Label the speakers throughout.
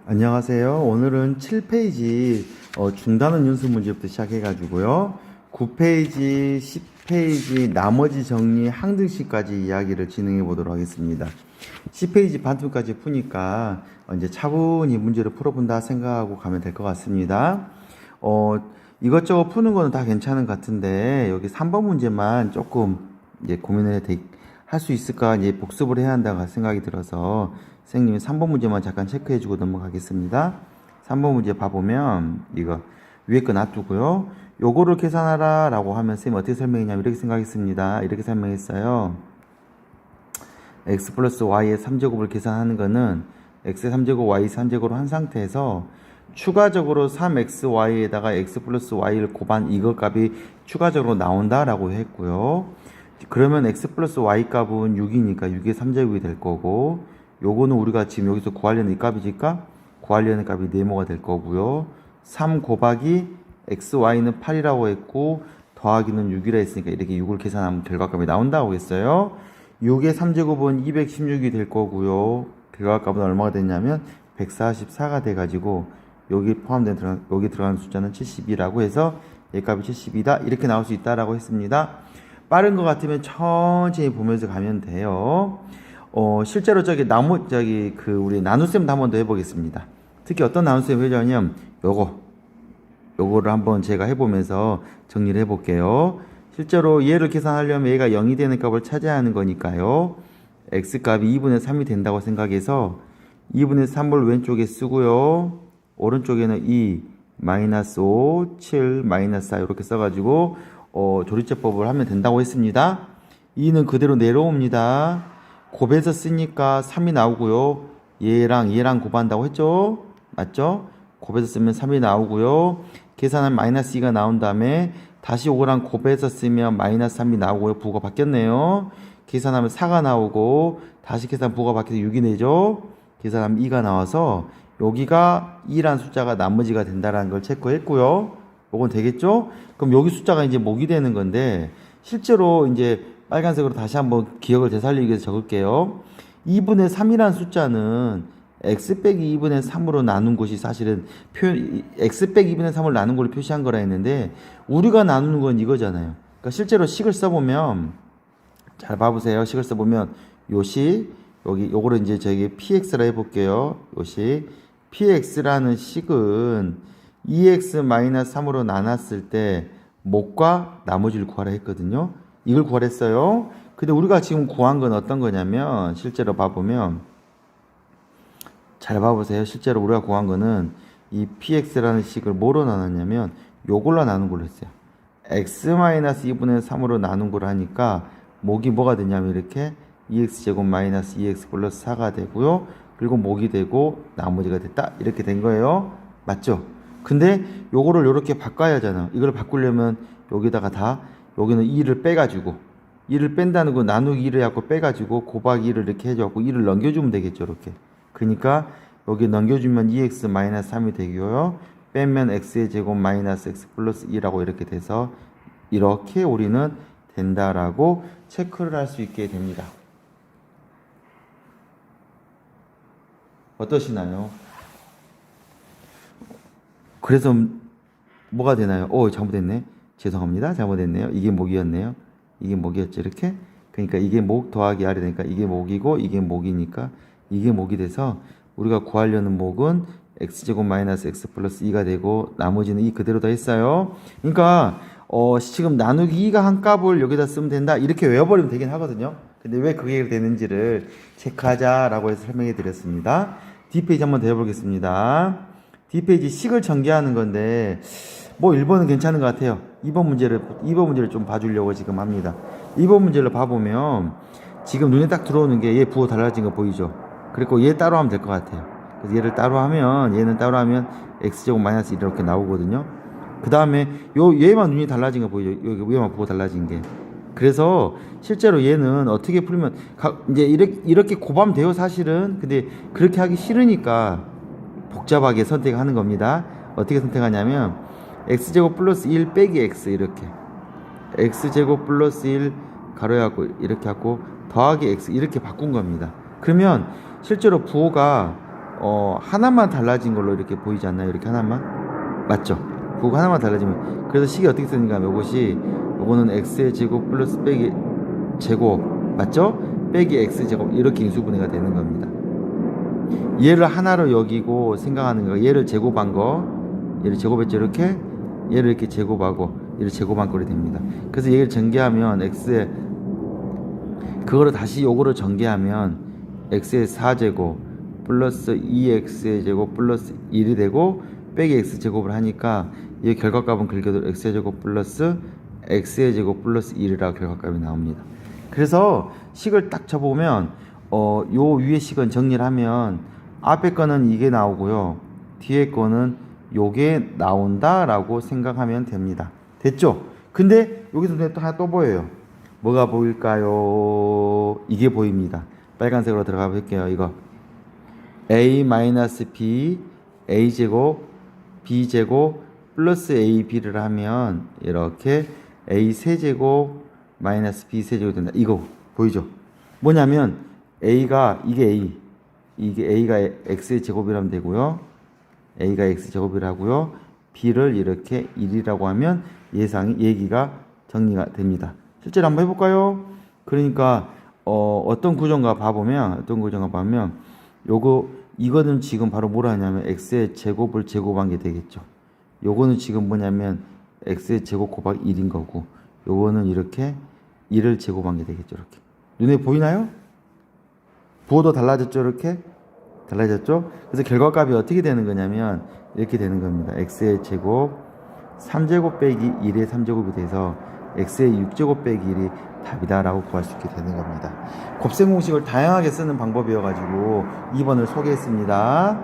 Speaker 1: 안녕하세요. 오늘은 7페이지 중단원 연습 문제부터 시작해가지고요. 9페이지, 10페이지 나머지 정리 항등식까지 이야기를 진행해 보도록 하겠습니다. 10페이지 반투까지 푸니까 이제 차분히 문제를 풀어본다 생각하고 가면 될 것 같습니다. 이것저것 푸는 거는 다 괜찮은 것 같은데 여기 3번 문제만 조금 이제 고민을 할 수 있을까 이제 복습을 해야 한다고 생각이 들어서 선생님이 3번 문제만 잠깐 체크해주고 넘어가겠습니다. 3번 문제 봐보면 이거 위에 거 놔두고요. 요거를 계산하라 라고 하면 선생님이 어떻게 설명했냐면 이렇게 생각했습니다. 이렇게 설명했어요. x 플러스 y의 3제곱을 계산하는 거는 x의 3제곱 y 3제곱으로 한 상태에서 추가적으로 3xy에다가 x 플러스 y를 곱한 이거 값이 추가적으로 나온다 라고 했고요. 그러면 x 플러스 y 값은 6이니까 6의 3제곱이 될 거고, 요거는 우리가 지금 여기서 구하려는 이 값이니까 구하려는 값이 네모가 될 거고요. 3 곱하기 xy는 8이라고 했고 더하기는 6이라 했으니까 이렇게 6을 계산하면 결과값이 나온다고 했어요. 6의 3제곱은 216이 될 거고요. 결과값은 얼마가 됐냐면 144가 돼가지고 여기 포함된 여기 들어가는 숫자는 72라고 해서 얘 값이 72다 이렇게 나올 수 있다라고 했습니다. 빠른 것 같으면 천천히 보면서 가면 돼요. 실제로 우리 나눗셈도 한번 더 해보겠습니다. 특히 어떤 나눗셈을 해주냐면 요거를 한번 제가 해보면서 정리를 해볼게요. 실제로 얘를 계산하려면 얘가 0이 되는 값을 찾아야 하는 거니까요. x값이 2분의 3이 된다고 생각해서 2분의 3을 왼쪽에 쓰고요. 오른쪽에는 2, 마이너스 5, 7, 마이너스 4 이렇게 써가지고 조리제법을 하면 된다고 했습니다. 2는 그대로 내려옵니다. 곱해서 쓰니까 3이 나오고요. 얘랑 곱한다고 했죠? 맞죠? 곱해서 쓰면 3이 나오고요. 계산하면 마이너스 2가 나온 다음에 다시 5랑 곱해서 쓰면 마이너스 3이 나오고요. 부호가 바뀌었네요. 계산하면 4가 나오고 다시 계산 부호가 바뀌어서 6이 내죠? 계산하면 2가 나와서 여기가 2란 숫자가 나머지가 된다는 걸 체크했고요. 요건 되겠죠? 그럼 여기 숫자가 이제 목이 되는 건데 실제로 이제 빨간색으로 다시 한번 기억을 되살리기 위해서 적을게요. 2분의 3이라는 숫자는 x 빼기 2분의 3으로 나눈 것이 사실은 x 빼기 2분의 3을 나눈 걸 표시한 거라 했는데 우리가 나누는 건 이거잖아요. 그러니까 실제로 식을 써보면 잘 봐보세요. 식을 써보면 요식 요거를 이제 저기 px라 해볼게요. 요식 px라는 식은 2x-3으로 나눴을 때 목과 나머지를 구하라 했거든요. 이걸 구하랬어요. 근데 우리가 지금 구한 건 어떤 거냐면 실제로 봐보면 잘 봐보세요. 실제로 우리가 구한 거는 이 px라는 식을 뭐로 나눴냐면 요걸로 나눈 걸로 했어요. x-2분의 3으로 나눈 걸 하니까 목이 뭐가 되냐면 이렇게 2x제곱 마이너스 2x 플러스 4가 되고요. 그리고 목이 되고 나머지가 됐다. 이렇게 된 거예요. 맞죠? 근데 요거를 요렇게 바꿔야 하잖아. 이걸 바꾸려면 여기다가 여기는 2를 빼가지고 2를 뺀다는 거 나누기 2를 해갖고 빼가지고 곱하기 2를 이렇게 해줘갖고 2를 넘겨주면 되겠죠. 이렇게. 그러니까 여기 넘겨주면 2x 마이너스 3이 되고요. 빼면 x의 제곱 마이너스 x 플러스 2라고 이렇게 돼서 이렇게 우리는 된다라고 체크를 할 수 있게 됩니다. 어떠시나요? 그래서 뭐가 되나요? 잘못했네. 죄송합니다. 잘못했네요. 이게 목이었네요. 이게 목이었죠. 이렇게. 그러니까 이게 목 더하기 아래 되니까 이게 목이고 이게 목이니까 이게 목이 돼서 우리가 구하려는 목은 x제곱 마이너스 x 플러스 2가 되고 나머지는 2 그대로 다 했어요. 그러니까 지금 나누기 2가 한 값을 여기다 쓰면 된다. 이렇게 외워버리면 되긴 하거든요. 근데 왜 그게 되는지를 체크하자라고 해서 설명해 드렸습니다. D페이지 한번 더 해보겠습니다. D페이지 식을 전개하는 건데 뭐 1번은 괜찮은 것 같아요. 2번 문제를 좀 봐주려고 지금 합니다. 2번 문제를 봐보면 지금 눈에 딱 들어오는 게 얘 부호 달라진 거 보이죠? 그리고 얘 따로 하면 될 것 같아요. 그래서 얘는 따로 하면 x제곱 마이너스 1 이렇게 나오거든요. 그 다음에 얘만 눈이 달라진 거 보이죠? 여기 얘만 부호 달라진 게. 그래서 실제로 얘는 어떻게 풀면 이제 이렇게 곱하면 돼요 사실은. 근데 그렇게 하기 싫으니까 복잡하게 선택하는 겁니다. 어떻게 선택하냐면 x제곱 플러스 1 빼기 x 이렇게 x제곱 플러스 1 가로하고 이렇게 하고 더하기 x 이렇게 바꾼 겁니다. 그러면 실제로 부호가 하나만 달라진 걸로 이렇게 보이지 않나요? 이렇게 하나만? 맞죠? 그거 하나만 달라지면. 그래서 식이 어떻게 쓰는가 하면 요거는 x의 제곱 플러스 빼기 제곱. 맞죠? 빼기 x제곱. 이렇게 인수분해가 되는 겁니다. 얘를 하나로 여기고 생각하는 거. 얘를 제곱한 거. 얘를 제곱했죠? 이렇게. 얘를 이렇게 제곱하고 얘를 제곱한 꼴이 됩니다. 그래서 얘를 전개하면 x의 그거를 다시 요거를 전개하면 x의 4제곱 플러스 2x의 제곱 플러스 1이 되고 빼기 x제곱을 하니까 이 결과값은 긁어도 x의 제곱 플러스 x의 제곱 플러스 1이라고 결과값이 나옵니다. 그래서 식을 딱 쳐보면 요 위에 식은 정리를 하면 앞에 거는 이게 나오고요. 뒤에 거는 요게 나온다라고 생각하면 됩니다. 됐죠? 근데 여기서 눈에 또 하나 또 보여요. 뭐가 보일까요? 이게 보입니다. 빨간색으로 들어가 볼게요. 이거 a-b a제곱 b제곱 플러스 ab를 하면 이렇게 a 세제곱 마이너스 b 세제곱 된다. 이거 보이죠? 뭐냐면 이게 a가 x의 제곱이라면 되고요. a가 x제곱이라고요. b를 이렇게 1이라고 하면 얘기가 정리가 됩니다. 실제로 한번 해볼까요? 그러니까 어떤 구조인가 봐보면 이거는 지금 바로 뭐라 하냐면 x의 제곱을 제곱한 게 되겠죠. 요거는 지금 뭐냐면 x의 제곱 곱하기 1인 거고 요거는 이렇게 1을 제곱한 게 되겠죠. 이렇게 눈에 보이나요? 부호도 달라졌죠. 이렇게 달라졌죠. 그래서 결과값이 어떻게 되는 거냐면 이렇게 되는 겁니다. x의 제곱 3제곱 빼기 1의 3제곱이 돼서 x의 6제곱 빼기 1이 답이다 라고 구할 수 있게 되는 겁니다. 곱셈 공식을 다양하게 쓰는 방법이어가지고 2번을 소개했습니다.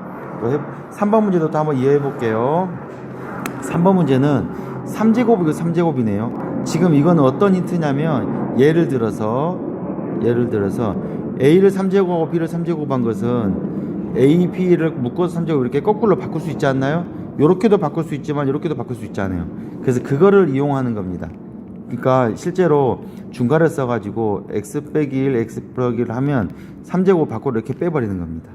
Speaker 1: 3번 문제도 또 한번 이해해 볼게요. 3번 문제는 3제곱이고 3제곱이네요. 지금 이건 어떤 힌트냐면 예를 들어서 a를 3제곱하고 b를 3제곱한 것은 a, b를 묶어서 3제곱 이렇게 거꾸로 바꿀 수 있지 않나요? 요렇게도 바꿀 수 있지만 요렇게도 바꿀 수 있잖아요. 그래서 그거를 이용하는 겁니다. 그러니까 실제로 중괄을 써가지고 x 빼기 1, x 빼기 1을 하면 3제곱 밖으로 이렇게 빼버리는 겁니다.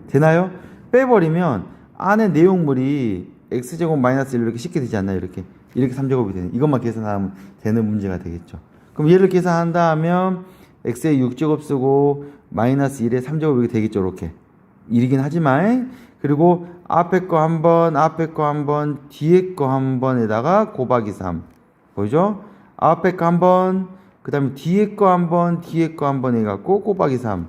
Speaker 1: 되나요? 빼버리면 안에 내용물이 x제곱 마이너스 1 이렇게 쉽게 되지 않나요? 이렇게 3제곱이 되는 이것만 계산하면 되는 문제가 되겠죠. 그럼 얘를 계산한다 하면 x의 6제곱 쓰고 마이너스 1의 3제곱 이렇게 되겠죠. 이렇게 1이긴 하지만 그리고 앞에 거 한 번 뒤에 거 한 번에다가 곱하기 3 보이죠? 앞에 거 한 번 그 다음에 뒤에 거 한 번 해갖고 곱하기 3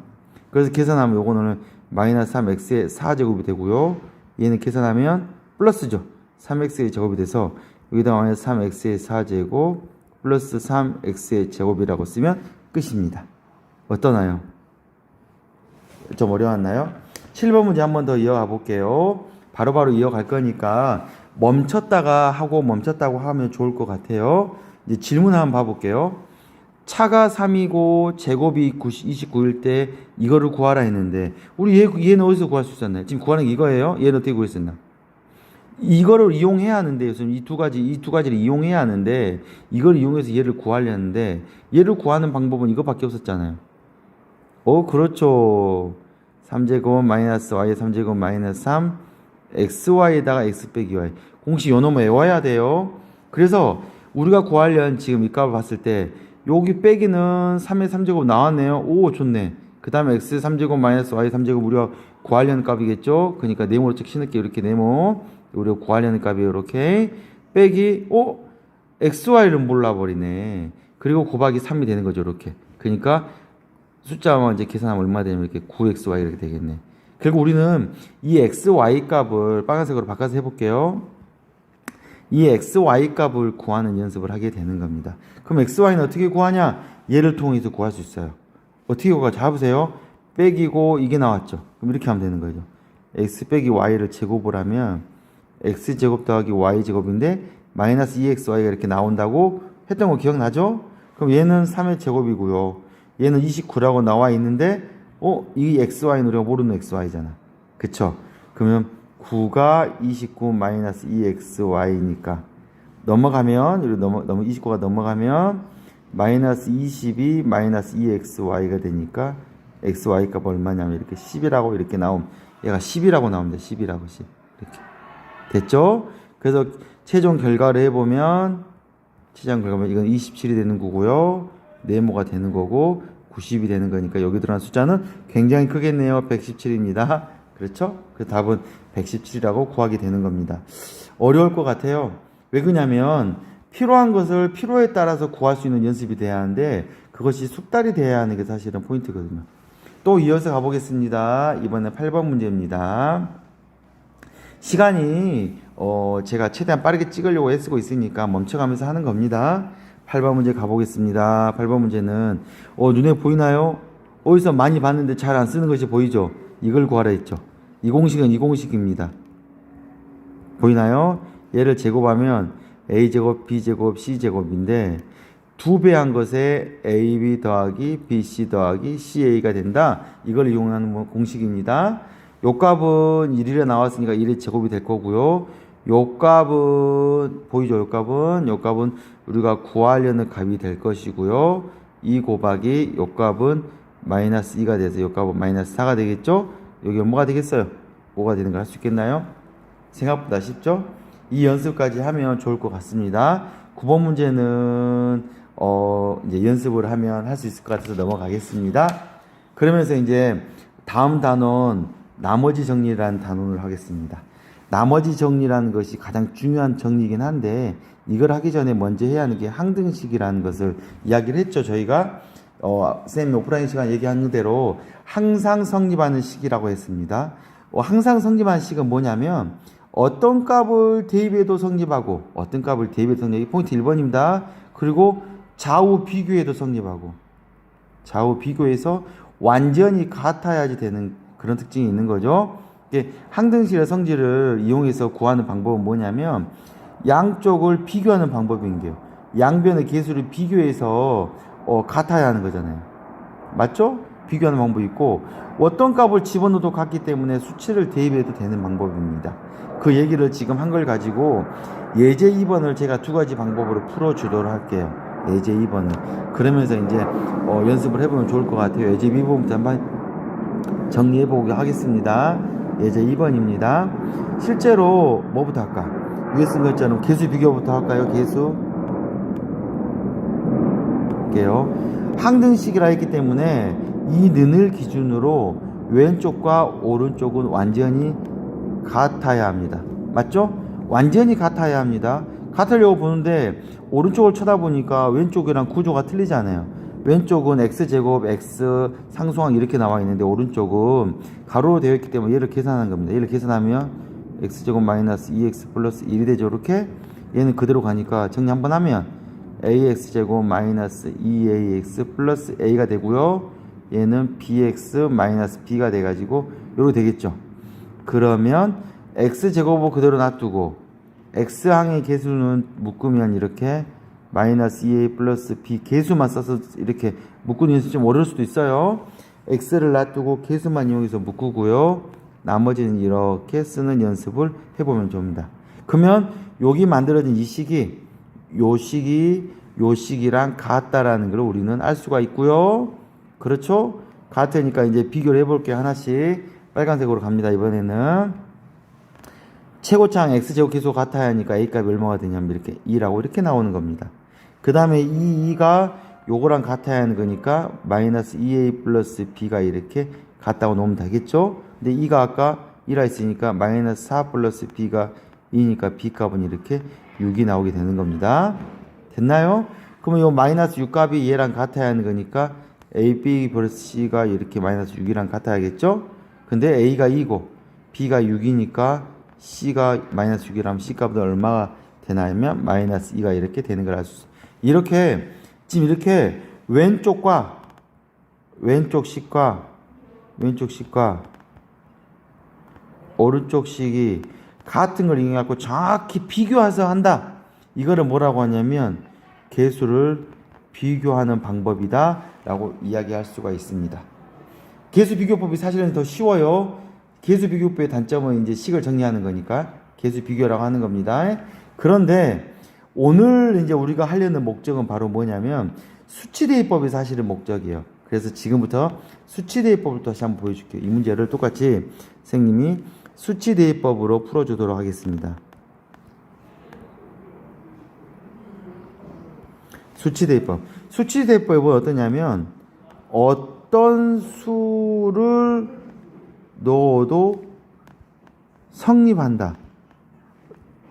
Speaker 1: 그래서 계산하면 요거는 마이너스 3x의 4제곱이 되고요. 얘는 계산하면 플러스죠. 3x의 제곱이 돼서 여기다 마이너스 3x의 4제곱 플러스 3x의 제곱이라고 쓰면 끝입니다. 어떠나요? 좀 어려웠나요? 7번 문제 한 번 더 이어가 볼게요. 바로바로 이어갈 거니까 멈췄다고 하면 좋을 것 같아요. 이제 질문 한번 봐볼게요. 차가 3이고 제곱이 29일 때 이거를 구하라 했는데 우리 얘는 어디서 구할 수 있었나요? 지금 구하는 게 이거예요? 얘는 어떻게 구했었나? 이거를 이용해야 하는데 이 두 가지를 이용해야 하는데 이걸 이용해서 얘를 구하려는데 얘를 구하는 방법은 이거밖에 없었잖아요. 그렇죠. 3제곱 마이너스 y 3제곱 마이너스 3 xy에다가 x 빼기 y 공식 요 놈을 외워야 돼요. 그래서 우리가 구하려는 지금 이 값을 봤을 때 여기 빼기는 3의 3제곱 나왔네요. 오 좋네. 그 다음에 x 3제곱 마이너스 y 3제곱 우리가 구하려는 값이겠죠. 그러니까 네모로 쭉 신을게요. 이렇게 네모 우리가 구하려는 값이 이렇게 빼기 xy를 몰라버리네. 그리고 곱하기 3이 되는 거죠. 이렇게. 그러니까 숫자만 이제 계산하면 얼마 되냐면 이렇게 9xy 이렇게 되겠네. 결국 우리는 이 xy 값을 빨간색으로 바꿔서 해볼게요. 이 xy 값을 구하는 연습을 하게 되는 겁니다. 그럼 xy는 어떻게 구하냐? 얘를 통해서 구할 수 있어요. 어떻게 구하? 잡으세요. 빼기고 이게 나왔죠. 그럼 이렇게 하면 되는 거죠. x 빼기 y를 제곱을 하면 x제곱 더하기 y제곱인데 마이너스 2xy가 이렇게 나온다고 했던 거 기억나죠? 그럼 얘는 3의 제곱이고요. 얘는 29라고 나와 있는데 이 xy는 우리가 모르는 xy잖아. 그쵸? 그러면 9가 29 마이너스 2xy니까 넘어가면 29가 넘어가면 마이너스 22 마이너스 2xy가 되니까 xy 값 얼마냐면 이렇게 10이라고 이렇게 나옴. 얘가 10이라고 나옵니다. 10이라고 10. 이렇게. 됐죠? 그래서 최종 결과를 해보면 이건 27이 되는 거고요. 네모가 되는 거고 90이 되는 거니까 여기 들어간 숫자는 굉장히 크겠네요. 117입니다. 그렇죠? 그 답은 117이라고 구하게 되는 겁니다. 어려울 것 같아요. 왜 그러냐면 필요한 것을 필요에 따라서 구할 수 있는 연습이 돼야 하는데 그것이 숙달이 돼야 하는 게 사실은 포인트거든요. 또 이어서 가보겠습니다. 이번에 8번 문제입니다. 시간이 제가 최대한 빠르게 찍으려고 애쓰고 있으니까 멈춰가면서 하는 겁니다. 8번 문제 가보겠습니다. 8번 문제는 눈에 보이나요? 어디서 많이 봤는데 잘 안 쓰는 것이 보이죠? 이걸 구하라 했죠. 이 공식은 이 공식입니다. 보이나요? 얘를 제곱하면 a제곱, b제곱, c제곱인데 2배 한 것에 ab 더하기 bc 더하기 ca가 된다. 이걸 이용하는 공식입니다. 요 값은 1이라 나왔으니까 1의 제곱이 될 거고요. 요 값은 보이죠? 요 값은 우리가 구하려는 값이 될 것이고요. 이 곱하기 요 값은 마이너스 2가 돼서 요 값은 마이너스 4가 되겠죠? 여기 뭐가 되겠어요? 5가 되는 걸 할 수 있겠나요? 생각보다 쉽죠? 이 연습까지 하면 좋을 것 같습니다. 9번 문제는 이제 연습을 하면 할 수 있을 것 같아서 넘어가겠습니다. 그러면서 이제 다음 단원 나머지 정리라는 단원을 하겠습니다. 나머지 정리라는 것이 가장 중요한 정리이긴 한데 이걸 하기 전에 먼저 해야 하는 게 항등식이라는 것을 이야기를 했죠. 저희가 선생님이 오프라인 시간 얘기한 대로 항상 성립하는 식이라고 했습니다. 항상 성립하는 식은 뭐냐면 어떤 값을 대입해도 성립하고 어떤 값을 대입해도 성립하고 포인트 1번입니다. 그리고 좌우 비교해도 성립하고 좌우 비교해서 완전히 같아야지 되는 그런 특징이 있는 거죠. 항등식의 성질을 이용해서 구하는 방법은 뭐냐면 양쪽을 비교하는 방법인 게요. 양변의 개수를 비교해서 같아야 하는 거잖아요. 맞죠? 비교하는 방법이 있고 어떤 값을 집어넣어도 같기 때문에 수치를 대입해도 되는 방법입니다. 그 얘기를 지금 한 걸 가지고 예제 2번을 제가 두 가지 방법으로 풀어주도록 할게요. 예제 2번을. 그러면서 이제 연습을 해보면 좋을 것 같아요. 예제 2번부터 한번 정리해보게 하겠습니다. 예제 2번입니다. 실제로 뭐부터 할까? 위에 쓴 것처럼 개수 비교부터 할까요? 개수 할게요. 항등식이라 했기 때문에 이 는을 기준으로 왼쪽과 오른쪽은 완전히 같아야 합니다. 맞죠? 완전히 같아야 합니다. 같으려고 보는데 오른쪽을 쳐다보니까 왼쪽이랑 구조가 틀리잖아요. 왼쪽은 x제곱, x 상수항 이렇게 나와 있는데 오른쪽은 가로로 되어 있기 때문에 얘를 계산하는 겁니다. 얘를 계산하면 x제곱 마이너스 2x 플러스 1이 되죠. 이렇게 얘는 그대로 가니까 정리 한번 하면 ax제곱 마이너스 2ax 플러스 a가 되고요. 얘는 bx 마이너스 b가 돼가지고 요렇게 되겠죠. 그러면 x제곱을 그대로 놔두고 x항의 개수는 묶으면 이렇게 마이너스 2a 플러스 b 개수만 써서 이렇게 묶는 연습이 좀 어려울 수도 있어요. x를 놔두고 개수만 이용해서 묶고요. 나머지는 이렇게 쓰는 연습을 해보면 좋습니다. 그러면 여기 만들어진 이 식이 요 식이랑 같다라는 걸 우리는 알 수가 있고요. 그렇죠? 같으니까 이제 비교를 해볼게요. 하나씩 빨간색으로 갑니다. 이번에는 최고차항 x제곱 계수가 같아야 하니까 a값이 얼마가 되냐면 이렇게 2라고 이렇게 나오는 겁니다. 그 다음에 이 2가 요거랑 같아야 하는 거니까 마이너스 2a 플러스 b가 이렇게 같다고 놓으면 되겠죠? 근데 2가 아까 2라 했으니까 마이너스 4 플러스 b가 2니까 b 값은 이렇게 6이 나오게 되는 겁니다. 됐나요? 그러면 요 마이너스 6 값이 얘랑 같아야 하는 거니까 a, b 플러스 c가 이렇게 마이너스 6이랑 같아야겠죠? 근데 a가 2고 b가 6이니까 c가 마이너스 6이라면 c 값은 얼마가 되냐면 마이너스 2가 이렇게 되는 걸 알 수 있어요. 이렇게 지금 이렇게 왼쪽 식과 오른쪽 식이 같은 걸 이용해서 정확히 비교해서 한다. 이거를 뭐라고 하냐면 개수를 비교하는 방법이다 라고 이야기할 수가 있습니다. 개수 비교법이 사실은 더 쉬워요. 개수 비교법의 단점은 이제 식을 정리하는 거니까 개수 비교라고 하는 겁니다. 그런데 오늘 이제 우리가 하려는 목적은 바로 뭐냐면 수치 대입법이 사실은 목적이에요. 그래서 지금부터 수치대입법을 다시 한번 보여줄게요. 이 문제를 똑같이 선생님이 수치대입법으로 풀어주도록 하겠습니다. 수치대입법. 수치대입법은 어떠냐면 어떤 수를 넣어도 성립한다.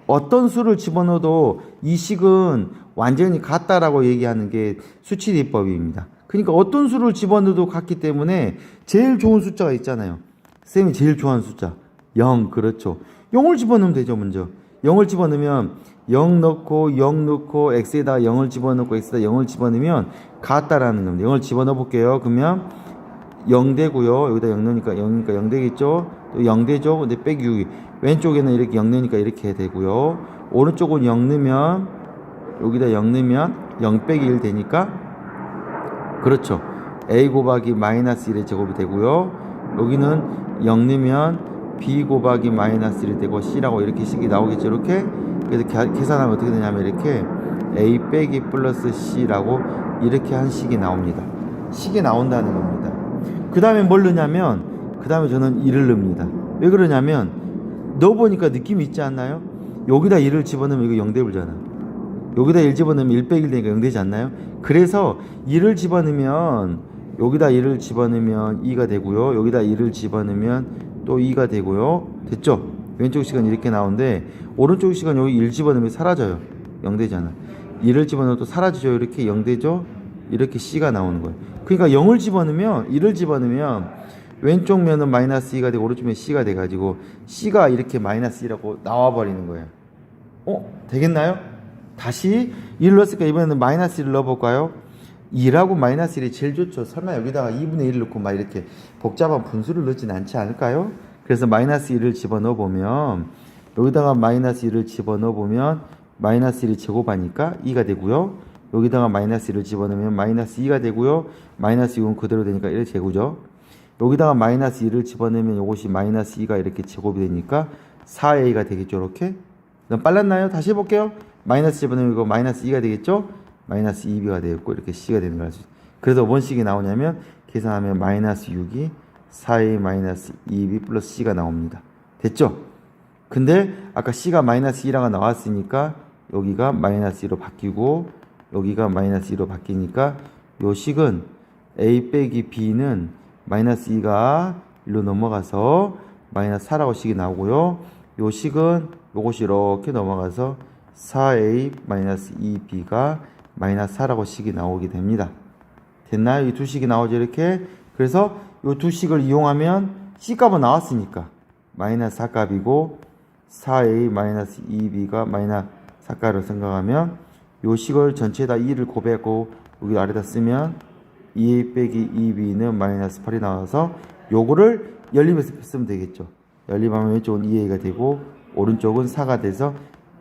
Speaker 1: 어떤 수를 집어넣어도 이 식은 완전히 같다라고 얘기하는 게 수치대입법입니다. 그러니까 어떤 수를 집어넣어도 같기 때문에 제일 좋은 숫자가 있잖아요. 쌤이 제일 좋아하는 숫자 0. 그렇죠. 0을 집어넣으면 되죠. 먼저 0을 집어넣으면 0 넣고 0 넣고 x에다 0을 집어넣고 x에다 0을 집어넣으면 같다라는 겁니다. 0을 집어넣어 볼게요. 그러면 0 되고요. 여기다 0 넣으니까 0이니까 0 되겠죠. 또 0 되죠. 근데 빼기 6이 왼쪽에는 이렇게 0 넣으니까 이렇게 되고요. 오른쪽은 0 넣으면 여기다 0 넣으면 0 빼기 1 되니까 그렇죠. a 곱하기 마이너스 1의 제곱이 되고요. 여기는 0 넣으면 b 곱하기 마이너스 1이 되고 c라고 이렇게 식이 나오겠죠. 이렇게. 그래서 계산하면 어떻게 되냐면 이렇게 a 빼기 플러스 c라고 이렇게 한 식이 나옵니다. 식이 나온다는 겁니다. 그 다음에 뭘 넣냐면 그 다음에 저는 1을 넣습니다. 왜 그러냐면 넣어보니까 느낌이 있지 않나요? 여기다 1을 집어넣으면 이거 0 되버리잖아. 여기다 1 집어넣으면 1 빼기 1 되니까 0 되지 않나요? 그래서 1을 집어넣으면 여기다 1을 집어넣으면 2가 되고요. 여기다 1을 집어넣으면 또 2가 되고요. 됐죠? 왼쪽 식은 이렇게 나오는데 오른쪽 식은 여기 1 집어넣으면 사라져요. 0 되잖아. 1을 집어넣어도 사라지죠. 이렇게 0 되죠? 이렇게 C가 나오는 거예요. 그러니까 0을 집어넣으면 1을 집어넣으면 왼쪽 면은 마이너스 2가 되고 오른쪽 면은 C가 돼가지고 C가 이렇게 마이너스 2라고 나와버리는 거예요. 되겠나요? 다시 1을 넣었으니까 이번에는 마이너스 1을 넣어볼까요? 2라고 마이너스 1이 제일 좋죠. 설마 여기다가 2분의 1을 넣고 막 이렇게 복잡한 분수를 넣진 않지 않을까요? 그래서 마이너스 1을 집어넣어 보면 여기다가 마이너스 1을 집어넣어 보면 마이너스 1이 제곱하니까 2가 되고요. 여기다가 마이너스 1을 집어넣으면 마이너스 2가 되고요. 마이너스 6은 그대로 되니까 1의 제곱이죠. 여기다가 마이너스 1을 집어넣으면 이것이 마이너스 2가 이렇게 제곱이 되니까 4a가 되겠죠. 이렇게. 그럼 빨랐나요? 다시 해볼게요. 마이너스 집어넣으면 이거 마이너스 2가 되겠죠? 마이너스 2b가 되겠고 이렇게 c가 되는 거죠. 그래서 뭔 식이 나오냐면 계산하면 마이너스 6이 4a 마이너스 2b 플러스 c가 나옵니다. 됐죠? 근데 아까 c가 마이너스 2라가 나왔으니까 여기가 마이너스 2로 바뀌고 여기가 마이너스 2로 바뀌니까 요 식은 a 빼기 b는 마이너스 2가 1로 넘어가서 마이너스 4라고 식이 나오고요. 요 식은 요것이 이렇게 넘어가서 4a 마이너스 2b가 마이너스 4라고 식이 나오게 됩니다. 됐나요? 이 두 식이 나오죠. 이렇게. 그래서 이 두 식을 이용하면 C값은 나왔으니까 마이너스 4값이고 4a 마이너스 2b가 마이너스 4값을 생각하면 이 식을 전체에다 2를 곱하고 여기 아래다 쓰면 2a 빼기 2b는 마이너스 8이 나와서 요거를 연립해서 쓰면 되겠죠. 연립하면 왼쪽은 2a가 되고 오른쪽은 4가 돼서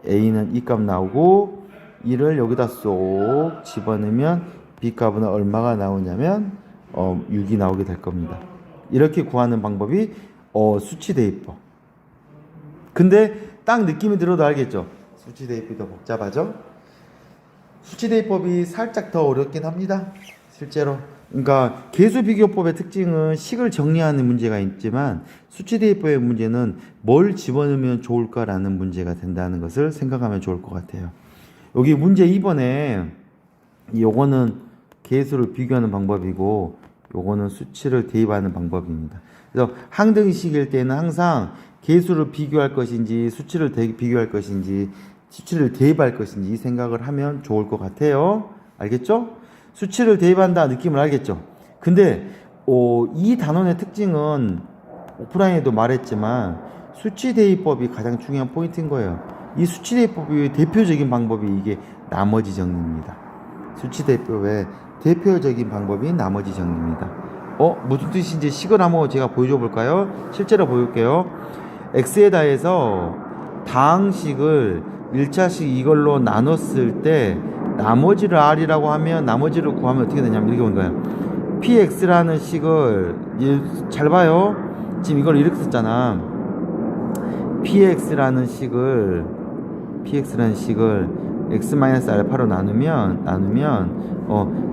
Speaker 1: a는 2값 나오고 1을 여기다 쏙 집어넣으면 b값은 얼마가 나오냐면 6이 나오게 될 겁니다. 이렇게 구하는 방법이 수치대입법. 근데 딱 느낌이 들어도 알겠죠? 수치대입법이 더 복잡하죠? 수치대입법이 살짝 더 어렵긴 합니다. 실제로. 그러니까 계수비교법의 특징은 식을 정리하는 문제가 있지만 수치대입법의 문제는 뭘 집어넣으면 좋을까라는 문제가 된다는 것을 생각하면 좋을 것 같아요. 여기 문제 2번에 요거는 계수를 비교하는 방법이고 요거는 수치를 대입하는 방법입니다. 그래서 항등식일 때는 항상 계수를 비교할 것인지 수치를 비교할 것인지 수치를 대입할 것인지 이 생각을 하면 좋을 것 같아요. 알겠죠? 수치를 대입한다 느낌을 알겠죠? 근데 이 단원의 특징은 오프라인에도 말했지만 수치 대입법이 가장 중요한 포인트인 거예요. 이 수치 대입법의 대표적인 방법이 이게 나머지 정리입니다. 수치 대입법의 대표적인 방법이 나머지 정리입니다. 무슨 뜻인지 식을 한번 제가 보여줘 볼까요? 실제로 보여줄게요. x에다 해서 다항식을 1차식 이걸로 나눴을 때 나머지를 r이라고 하면 나머지를 구하면 어떻게 되냐면 이렇게 보는 거예요. px라는 식을 잘 봐요. 지금 이걸 이렇게 썼잖아. px라는 식을 x-알파로 나누면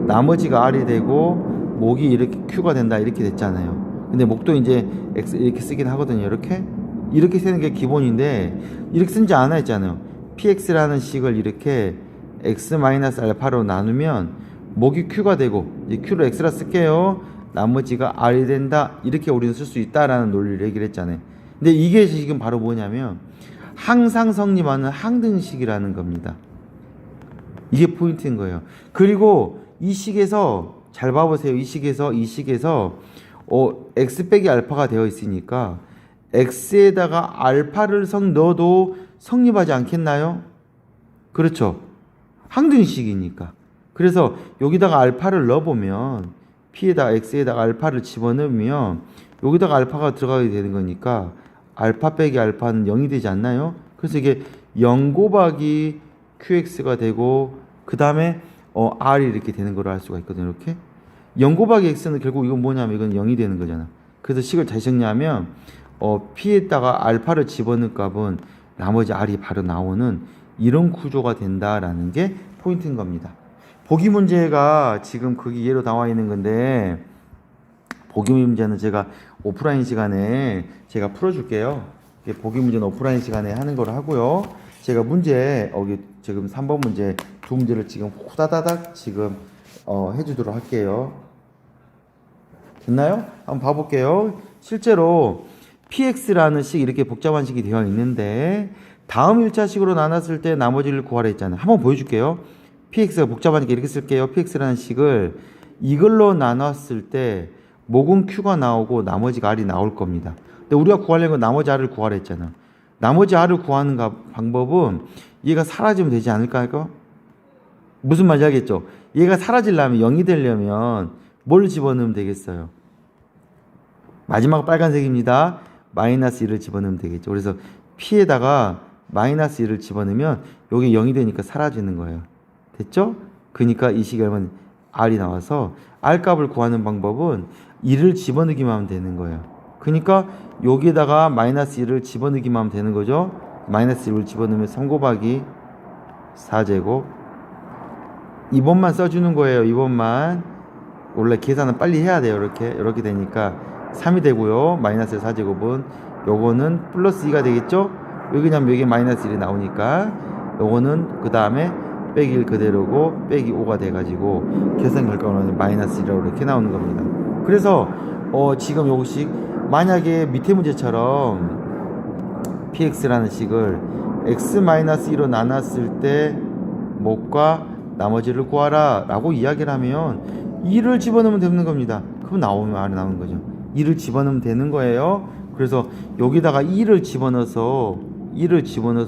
Speaker 1: 나머지가 r이 되고 목이 이렇게 Q가 된다 이렇게 됐잖아요. 근데 목도 이제 X 이렇게 쓰긴 하거든요. 이렇게 쓰는 게 기본인데 이렇게 쓴지 않아 했잖아요. PX라는 식을 이렇게 X-알파로 나누면 목이 Q가 되고 이제 Q를 X라 쓸게요. 나머지가 R이 된다. 이렇게 우리는 쓸 수 있다라는 논리를 얘기를 했잖아요. 근데 이게 지금 바로 뭐냐면 항상 성립하는 항등식이라는 겁니다. 이게 포인트인 거예요. 그리고 이 식에서 잘 봐보세요. 이 식에서 X 빼기 알파가 되어 있으니까 X에다가 알파를 넣어도 성립하지 않겠나요? 그렇죠. 항등식이니까. 그래서 여기다가 알파를 넣어보면 P에다가 X에다가 알파를 집어넣으면 여기다가 알파가 들어가게 되는 거니까 알파 빼기 알파는 0이 되지 않나요? 그래서 이게 0 곱하기 QX가 되고 그 다음에 R이 이렇게 되는 걸 알 수가 있거든요. 이렇게 0 곱하기 X는 결국 이건 뭐냐면 이건 0이 되는 거잖아. 그래서 식을 다시 정리하면 P에다가 알파를 집어넣은 값은 나머지 R이 바로 나오는 이런 구조가 된다라는 게 포인트인 겁니다. 보기 문제가 지금 거기 예로 나와 있는 건데 보기 문제는 제가 오프라인 시간에 제가 풀어줄게요. 보기 문제는 오프라인 시간에 하는 걸 하고요. 제가 문제 여기 지금 3번 문제 두 문제를 지금 후다다닥 지금 해주도록 할게요. 됐나요? 한번 봐볼게요. 실제로 PX라는 식 이렇게 복잡한 식이 되어 있는데 다음 1차식으로 나눴을 때 나머지를 구하라 했잖아요. 한번 보여줄게요. PX가 복잡하니까 이렇게 쓸게요. PX라는 식을 이걸로 나눴을 때 목은 Q가 나오고 나머지가 R이 나올 겁니다. 근데 우리가 구하려는 건 나머지 R을 구하라 했잖아. 나머지 R을 구하는 방법은 얘가 사라지면 되지 않을까요? 무슨 말인지 알겠죠? 얘가 사라지려면 0이 되려면 뭘 집어넣으면 되겠어요? 마지막 빨간색입니다. 마이너스 1을 집어넣으면 되겠죠. 그래서 P에다가 마이너스 1을 집어넣으면 여기 0이 되니까 사라지는 거예요. 됐죠? 그러니까 이 식이 얼마나 R이 나와서 R 값을 구하는 방법은 1을 집어넣기만 하면 되는 거예요. 그러니까 여기에다가 마이너스 1을 집어넣기만 하면 되는 거죠. 마이너스 1을 집어넣으면 3 곱하기 4제곱 2번만 써주는 거예요. 2번만 원래 계산은 빨리 해야 돼요. 이렇게 되니까 3이 되고요. 마이너스 4제곱은 요거는 플러스 2가 되겠죠. 왜냐면 여기 마이너스 1이 나오니까 요거는 그 다음에 빼기 1 그대로고 빼기 5가 돼가지고 계산 결과는 마이너스 1이라고 이렇게 나오는 겁니다. 그래서 지금 요식 만약에 밑에 문제처럼 px라는 식을 x-1로 나눴을 때 목과 나머지를 구하라 라고 이야기를 하면 2를 집어넣으면 되는 겁니다. 그럼 나오면 R이 나오는 거죠. 2를 집어넣으면 되는 거예요. 그래서 여기다가 2를 집어넣어서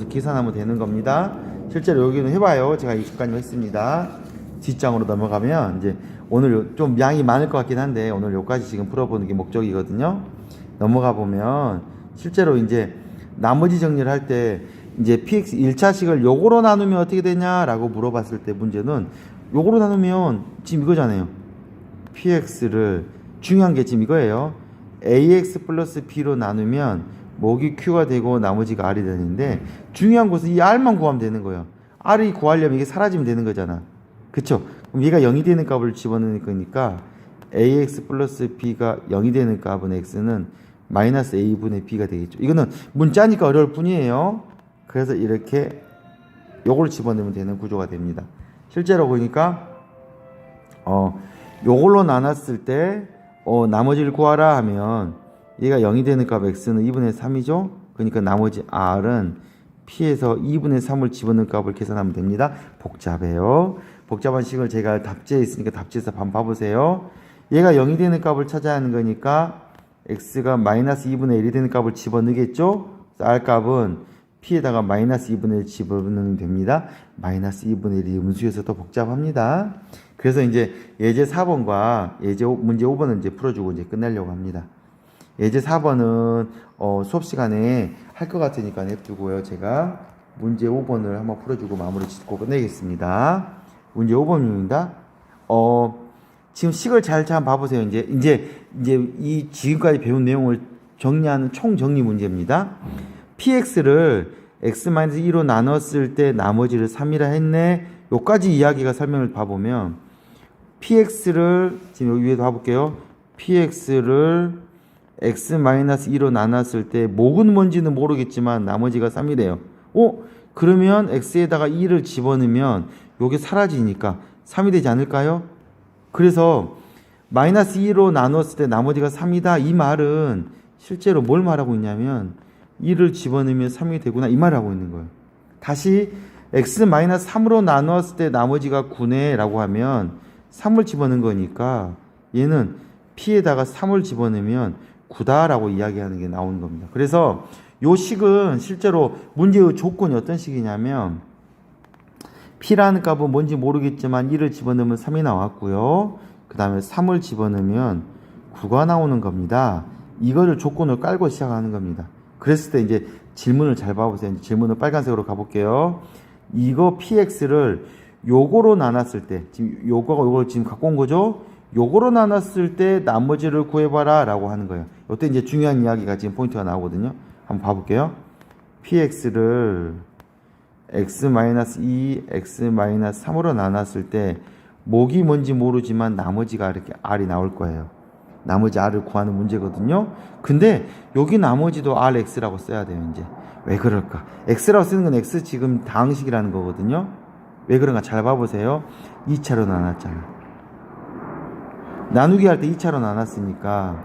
Speaker 1: 계산하면 되는 겁니다. 실제로 여기는 해봐요. 제가 익숙하게 했습니다. 뒷장으로 넘어가면 이제 오늘 좀 양이 많을 것 같긴 한데 오늘 여기까지 지금 풀어보는 게 목적이거든요. 넘어가 보면 실제로 이제 나머지 정리를 할 때 이제 px 1차식을 요거로 나누면 어떻게 되냐라고 물어봤을 때 문제는 요거로 나누면 지금 이거잖아요. px를 중요한 게 지금 이거예요. ax 플러스 b로 나누면 목이 q가 되고 나머지가 r이 되는데 중요한 것은 이 r만 구하면 되는 거예요. r이 구하려면 이게 사라지면 되는 거잖아. 그쵸? 그럼 얘가 0이 되는 값을 집어넣을 거니까 ax 플러스 b가 0이 되는 값은 x는 마이너스 a분의 b가 되겠죠. 이거는 문자니까 어려울 뿐이에요. 그래서 이렇게 요걸 집어넣으면 되는 구조가 됩니다. 실제로 보니까 요걸로 나눴을 때 나머지를 구하라 하면 얘가 0이 되는 값 x는 2분의 3이죠. 그러니까 나머지 r은 p에서 2분의 3을 집어넣은 값을 계산하면 됩니다. 복잡해요. 복잡한 식을 제가 답지에 있으니까 답지에서 한번 봐보세요. 얘가 0이 되는 값을 찾아야 하는 거니까 x가 마이너스 2분의 1이 되는 값을 집어넣겠죠. r 값은 p에다가 마이너스 2분의 1 집어넣으면 됩니다. 마이너스 2분의 1이 음수여서 더 복잡합니다. 그래서 이제 예제 4번과 문제 5번은 이제 풀어주고 이제 끝내려고 합니다. 예제 4번은 수업 시간에 할 것 같으니까 냅두고요. 제가 문제 5번을 한번 풀어주고 마무리 짓고 끝내겠습니다. 문제 5번입니다. 지금 식을 잘 봐보세요. 이제 이 지금까지 배운 내용을 정리하는 총정리 문제입니다. px를 x-2로 나눴을 때 나머지를 3이라 했네. 요까지 이야기가 설명을 봐보면 px를 지금 여기 위에도 봐볼게요. px를 x-2로 나눴을 때 목은 뭔지는 모르겠지만 나머지가 3이래요. 그러면 x에다가 2를 집어넣으면 요게 사라지니까 3이 되지 않을까요? 그래서 마이너스 2로 나눴을 때 나머지가 3이다. 이 말은 실제로 뭘 말하고 있냐면 2를 집어넣으면 3이 되구나 이 말을 하고 있는 거예요. 다시 x-3으로 나눴을 때 나머지가 9네 라고 하면 3을 집어넣은 거니까 얘는 p에다가 3을 집어넣으면 9다 라고 이야기하는 게 나오는 겁니다. 그래서 요 식은 실제로 문제의 조건이 어떤 식이냐면 p라는 값은 뭔지 모르겠지만 2를 집어넣으면 3이 나왔고요. 그 다음에 3을 집어넣으면 9가 나오는 겁니다. 이거를 조건을 깔고 시작하는 겁니다. 그랬을 때 이제 질문을 잘 봐보세요. 이제 질문을 빨간색으로 가볼게요. 이거 px를 요거로 나눴을 때 지금 요거를 지금 갖고 온 거죠. 요거로 나눴을 때 나머지를 구해봐라 라고 하는 거예요. 이때 이제 중요한 이야기가 지금 포인트가 나오거든요. 한번 봐볼게요. px를 x-2, x-3으로 나눴을 때 목이 뭔지 모르지만 나머지가 이렇게 r이 나올 거예요. 나머지 r을 구하는 문제거든요. 근데 여기 나머지도 rx라고 써야 돼요. 이제 왜 그럴까? x라고 쓰는 건 x 지금 다항식이라는 거거든요. 왜 그런가 잘 봐보세요. 2차로 나눴잖아. 나누기 할 때 2차로 나눴으니까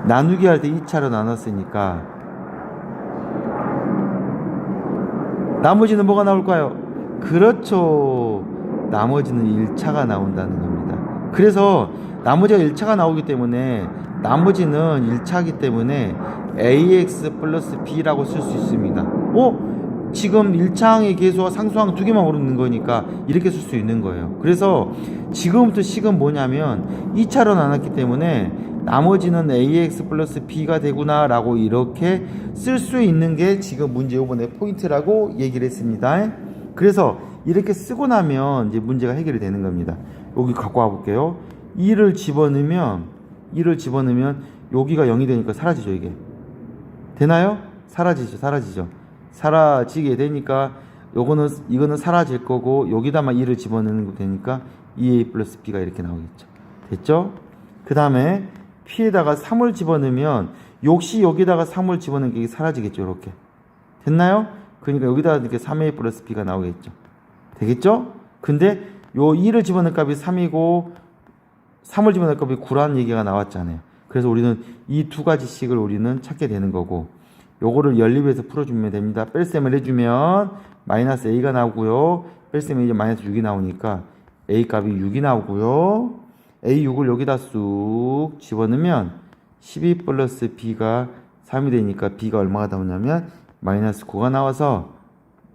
Speaker 1: 나누기 할 때 2차로 나눴으니까 나머지는 뭐가 나올까요? 그렇죠. 나머지는 1차가 나온다는 겁니다. 그래서 나머지가 1차가 나오기 때문에 나머지는 1차이기 때문에 ax 플러스 b라고 쓸 수 있습니다. 지금 1차항의 계수와 상수항 두 개만 모르는 거니까 이렇게 쓸 수 있는 거예요. 그래서 지금부터 식은 뭐냐면 2차로 나눴기 때문에 나머지는 ax 플러스 b가 되구나 라고 이렇게 쓸 수 있는 게 지금 문제 요번에 포인트라고 얘기를 했습니다. 그래서 이렇게 쓰고 나면 이제 문제가 해결이 되는 겁니다. 여기 갖고 와 볼게요. 2를 집어넣으면 여기가 0이 되니까 사라지죠. 이게 되나요? 사라지죠. 사라지게 되니까 이거는 사라질 거고 여기다만 2를 집어넣는 거 되니까 2a 플러스 b가 이렇게 나오겠죠. 됐죠? 그 다음에 p에다가 3을 집어넣으면 역시 여기다가 3을 집어넣는 게 사라지겠죠. 이렇게 됐나요? 그러니까 여기다가 이렇게 3a 플러스 b가 나오겠죠. 되겠죠? 근데 요 2를 집어넣을 값이 3이고 3을 집어넣을 값이 9라는 얘기가 나왔잖아요. 그래서 우리는 이 두 가지 식을 우리는 찾게 되는 거고 요거를 연립해서 풀어주면 됩니다. 뺄셈을 해주면 마이너스 a가 나오고요. 뺄셈이 이제 마이너스 6이 나오니까 a 값이 6이 나오고요. a6을 여기다 쑥 집어넣으면 12 플러스 b가 3이 되니까 b가 얼마가 나오냐면 마이너스 9가 나와서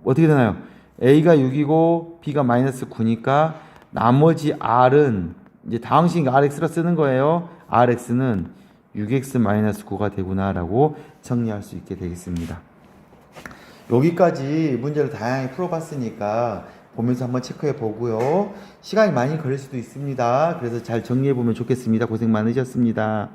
Speaker 1: 어떻게 되나요? a가 6이고 b가 마이너스 9니까 나머지 r은 이제 다항식이니까 rx라 쓰는 거예요. rx는 6x-9가 되구나 라고 정리할 수 있게 되겠습니다. 여기까지 문제를 다양하게 풀어봤으니까 보면서 한번 체크해 보고요. 시간이 많이 걸릴 수도 있습니다. 그래서 잘 정리해 보면 좋겠습니다. 고생 많으셨습니다.